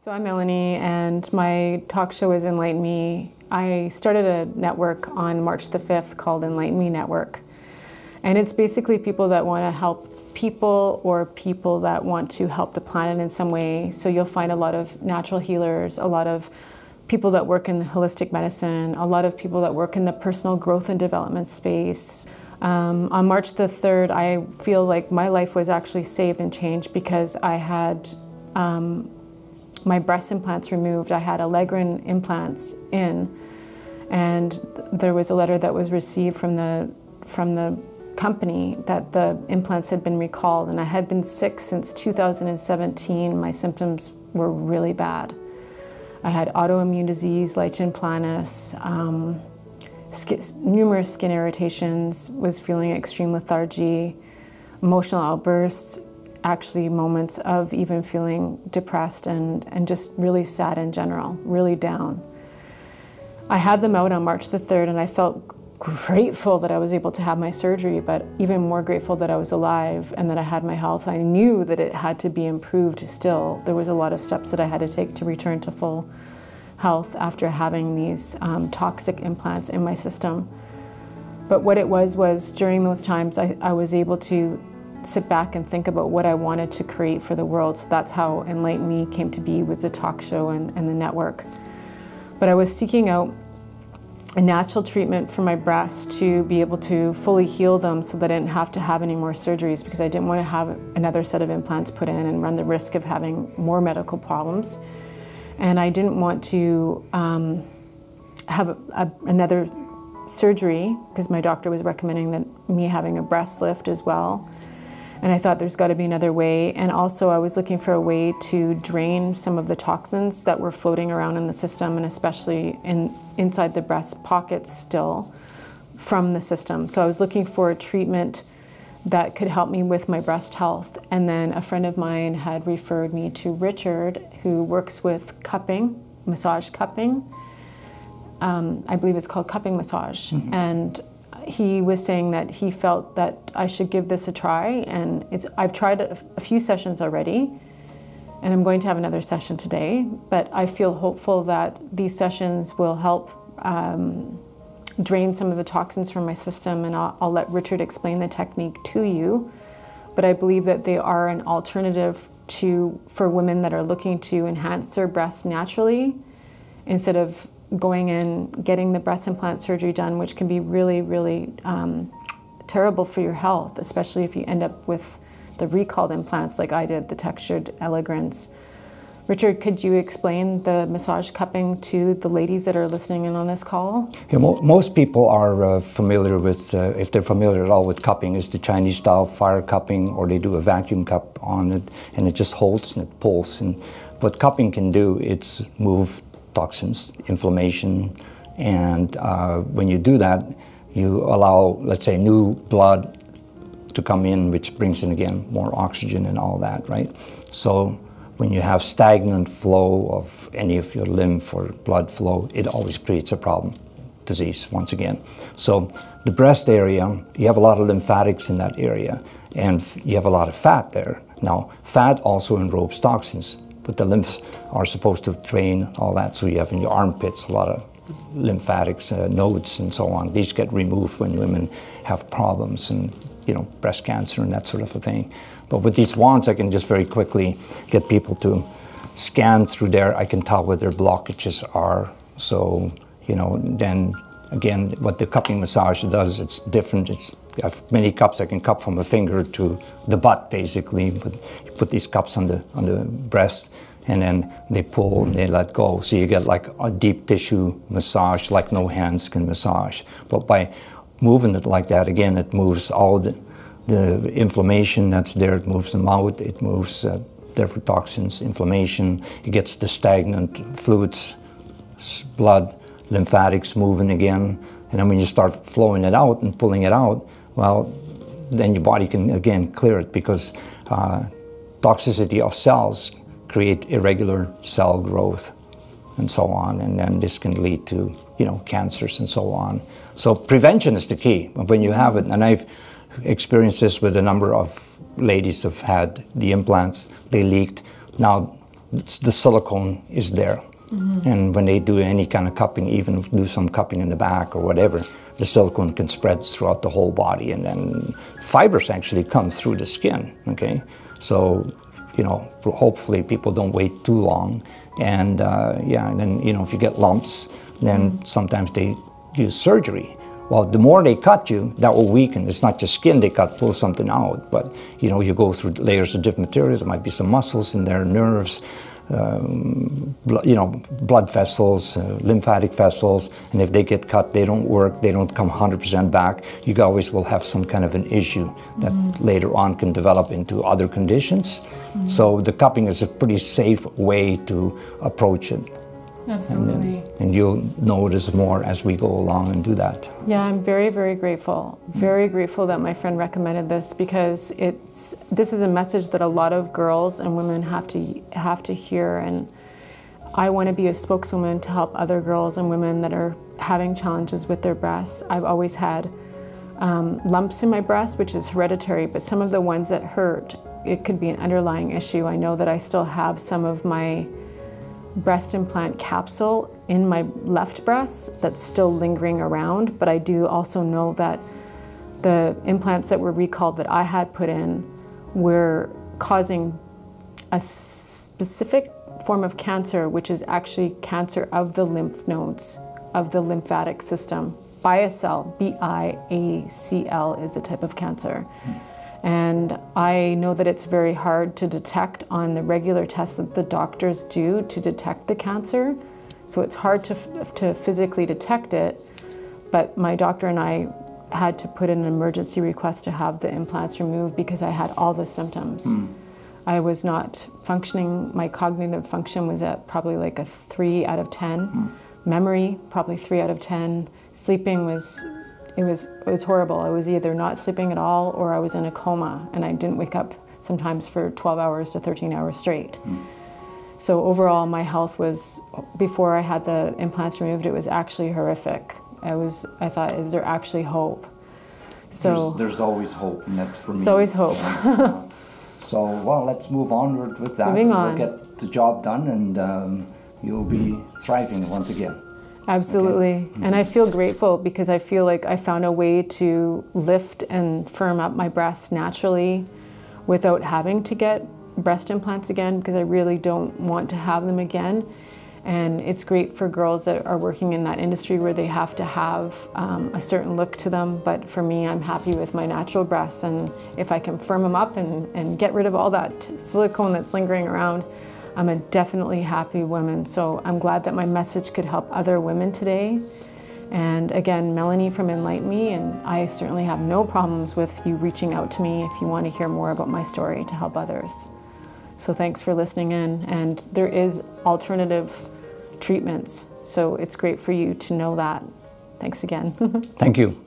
So I'm Melanie, and my talk show is Enlighten Me. I started a network on March the 5th called Enlighten Me Network. And it's basically people that want to help people or people that want to help the planet in some way. So you'll find a lot of natural healers, a lot of people that work in holistic medicine, a lot of people that work in the personal growth and development space. On March the 3rd, I feel like my life was actually saved and changed because I had my breast implants removed. I had Allegrin implants in, and there was a letter that was received from the company that the implants had been recalled, and I had been sick since 2017. My symptoms were really bad. I had autoimmune disease, lichen planus, numerous skin irritations, was feeling extreme lethargy, emotional outbursts, actually moments of even feeling depressed and just really sad in general, really down. I had them out on March the 3rd, and I felt grateful that I was able to have my surgery, but even more grateful that I was alive and that I had my health. I knew that it had to be improved still. There was a lot of steps that I had to take to return to full health after having these toxic implants in my system. But what it was during those times, I was able to sit back and think about what I wanted to create for the world. So that's how Enlighten Me came to be, was a talk show and the network. But I was seeking out a natural treatment for my breasts to be able to fully heal them so that I didn't have to have any more surgeries, because I didn't want to have another set of implants put in and run the risk of having more medical problems. And I didn't want to have another surgery, because my doctor was recommending that me having a breast lift as well. And I thought there's got to be another way. And also I was looking for a way to drain some of the toxins that were floating around in the system, and especially inside the breast pockets still, from the system. So I was looking for a treatment that could help me with my breast health. And then a friend of mine had referred me to Richard, who works with cupping, massage cupping. I believe it's called cupping massage. Mm-hmm. And he was saying that he felt that I should give this a try, and I've tried a few sessions already, and I'm going to have another session today, but I feel hopeful that these sessions will help drain some of the toxins from my system, and I'll let Richard explain the technique to you. But I believe that they are an alternative for women that are looking to enhance their breasts naturally, instead of going in, getting the breast implant surgery done, which can be really, really terrible for your health, especially if you end up with the recalled implants like I did, the textured Allegrins. Richard, could you explain the massage cupping to the ladies that are listening in on this call? Yeah, most people are familiar with, if they're familiar at all with cupping, is the Chinese style fire cupping, or they do a vacuum cup on it and it just holds and it pulls. And what cupping can do, it's move toxins, inflammation, and when you do that, you allow, let's say, new blood to come in, which brings in, again, more oxygen and all that, right? So when you have stagnant flow of any of your lymph or blood flow, it always creates a problem, disease, once again. So the breast area, you have a lot of lymphatics in that area, and you have a lot of fat there. Now, fat also enrobes toxins, but the lymphs are supposed to drain all that. So you have in your armpits a lot of lymphatics, nodes and so on. These get removed when women have problems and, breast cancer and that sort of a thing. But with these wands, I can just very quickly get people to scan through there. I can tell what their blockages are. So, then again, what the cupping massage does, it's different. I have many cups. I can cup from a finger to the butt, basically. But you put these cups on the breast, and then they pull and they let go. So you get like a deep tissue massage, like no hands can massage. But by moving it like that, again, it moves all the inflammation that's there. It moves them out. It moves therefore toxins, inflammation. It gets the stagnant fluids, blood, lymphatics moving again. And then when you start flowing it out and pulling it out, well, then your body can again clear it, because toxicity of cells create irregular cell growth and so on, and then this can lead to cancers and so on. So prevention is the key when you have it, and I've experienced this with a number of ladies who've had the implants. They leaked. Now the silicone is there. And when they do any kind of cupping, even if do some cupping in the back or whatever, the silicone can spread throughout the whole body, and then fibers actually come through the skin, okay? So, you know, hopefully people don't wait too long. And yeah, and then, you know, if you get lumps, then sometimes they use surgery. Well, the more they cut you, that will weaken. It's not just skin they cut, pull something out, but, you know, you go through layers of different materials. There might be some muscles in there, nerves, you know, blood vessels, lymphatic vessels, and if they get cut, they don't work, they don't come 100% back, you always will have some kind of an issue that later on can develop into other conditions. So the cupping is a pretty safe way to approach it. Absolutely. And you'll notice more as we go along and do that. Yeah, I'm very, very grateful. Very grateful that my friend recommended this, because this is a message that a lot of girls and women have to hear, and I want to be a spokeswoman to help other girls and women that are having challenges with their breasts. I've always had lumps in my breast, which is hereditary, but some of the ones that hurt, it could be an underlying issue. I know that I still have some of my breast implant capsule in my left breast that's still lingering around, but I do also know that the implants that were recalled that I had put in were causing a specific form of cancer, which is actually cancer of the lymph nodes, of the lymphatic system. Biacell, B-I-A-C-L, is a type of cancer. And I know that it's very hard to detect on the regular tests that the doctors do to detect the cancer. So it's hard to physically detect it, but my doctor and I had to put in an emergency request to have the implants removed because I had all the symptoms. I was not functioning, my cognitive function was at probably like a 3 out of 10. Memory, probably 3 out of 10. Sleeping was, it was horrible. I was either not sleeping at all or I was in a coma, and I didn't wake up sometimes for 12 hours to 13 hours straight. So overall, my health was, before I had the implants removed, it was actually horrific. I thought, is there actually hope? So there's always hope in that for me. There's always hope. So, well, let's move onward with that. Moving on. We'll get the job done, and you'll be thriving once again. Absolutely. Okay. And I feel grateful because I feel like I found a way to lift and firm up my breasts naturally without having to get breast implants again, because I really don't want to have them again. And it's great for girls that are working in that industry where they have to have a certain look to them. But for me, I'm happy with my natural breasts. And if I can firm them up and get rid of all that silicone that's lingering around, I'm a definitely happy woman. So I'm glad that my message could help other women today. And again, Melanie from Enlighten Me, and I certainly have no problems with you reaching out to me if you want to hear more about my story to help others. So thanks for listening in. And there is alternative treatments, so it's great for you to know that. Thanks again. Thank you.